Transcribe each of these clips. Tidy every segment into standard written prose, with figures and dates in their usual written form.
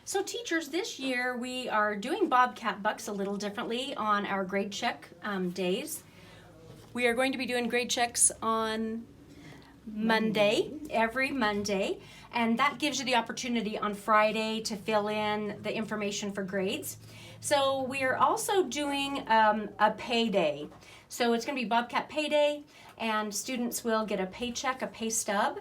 So teachers, this year we are doing Bobcat Bucks a little differently on our grade check days. We are going to be doing grade checks on Monday, every Monday, and that gives you the opportunity on Friday to fill in the information for grades. So we are also doing a payday. So it's going to be Bobcat Payday, and students will get a paycheck, a pay stub,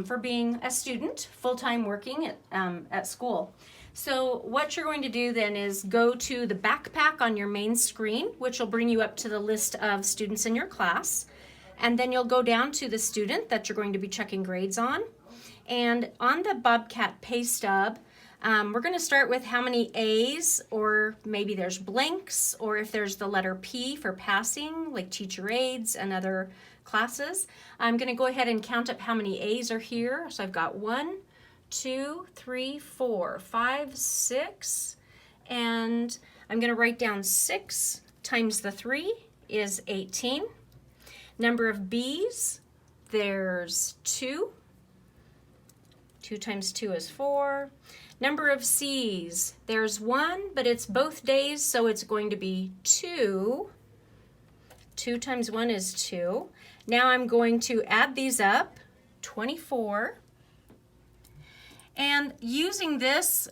for being a student, full-time working at school. So what you're going to do then is go to the backpack on your main screen, which will bring you up to the list of students in your class. And then you'll go down to the student that you're going to be checking grades on. And on the Bobcat pay stub, we're going to start with how many A's, or maybe there's blanks, or if there's the letter P for passing, like teacher aides and other classes. I'm going to go ahead and count up how many A's are here. So I've got 1, 2, 3, 4, 5, 6, and I'm going to write down 6 times the 3 is 18. Number of B's, there's 2. 2 times 2 is 4. Number of C's, there's 1, but it's both days, so it's going to be 2. 2 times 1 is 2. Now I'm going to add these up, 24. And using this,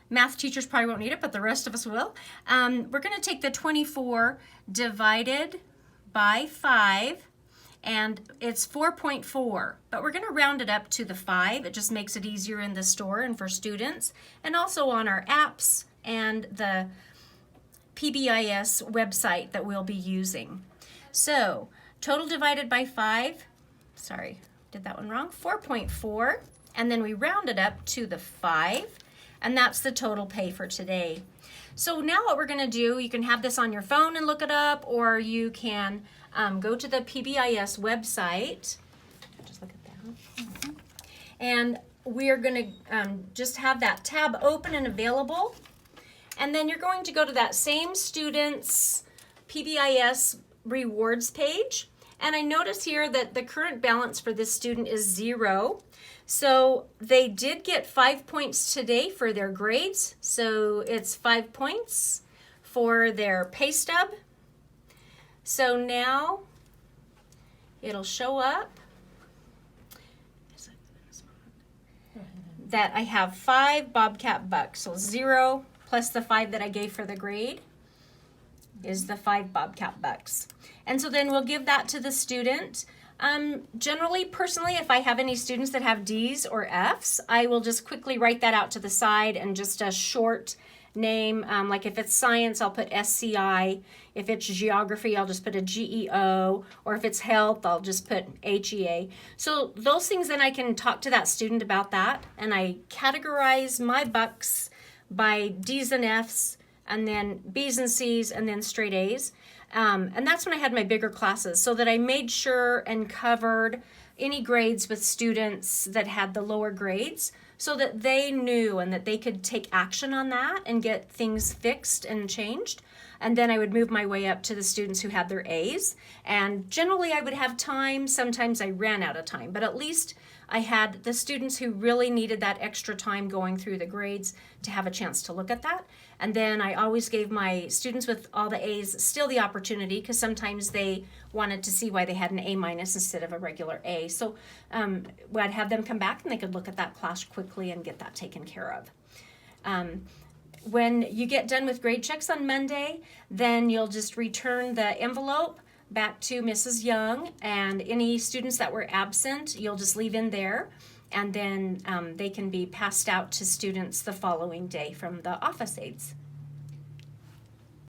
math teachers probably won't need it, but the rest of us will. We're going to take the 24 divided by 5, and it's 4.4, but we're going to round it up to the 5. It just makes it easier in the store and for students, and also on our apps and the PBIS website that we'll be using. So total divided by 5, sorry, did that one wrong, 4.4, and then we round it up to the 5, and that's the total pay for today. So now what we're going to do, you can have this on your phone and look it up, or you can go to the PBIS website. Just look at that. And we are going to just have that tab open and available. And then you're going to go to that same student's PBIS rewards page. And I notice here that the current balance for this student is 0. So they did get 5 points today for their grades. So it's 5 points for their pay stub. So now it'll show up that I have 5 Bobcat Bucks. So 0 plus the 5 that I gave for the grade is the 5 Bobcat Bucks. And so then we'll give that to the student. Generally, personally, if I have any students that have D's or F's, I will just quickly write that out to the side and just a short name. Like if it's science, I'll put SCI. If it's geography, I'll just put a GEO. Or if it's health, I'll just put HEA. So those things, then I can talk to that student about that. And I categorize my bucks by D's and F's, and then B's and C's, and then straight A's. And that's when I had my bigger classes, so that I made sure and covered any grades with students that had the lower grades, so that they knew and that they could take action on that and get things fixed and changed. And then I would move my way up to the students who had their A's. And generally I would have time. Sometimes I ran out of time, but at least I had the students who really needed that extra time going through the grades to have a chance to look at that. And then I always gave my students with all the A's still the opportunity, because sometimes they wanted to see why they had an A- instead of a regular A. So I'd have them come back and they could look at that class quickly and get that taken care of. When you get done with grade checks on Monday, then you'll just return the envelope back to Mrs. Young, and any students that were absent, you'll just leave in there, and then they can be passed out to students the following day from the office aides.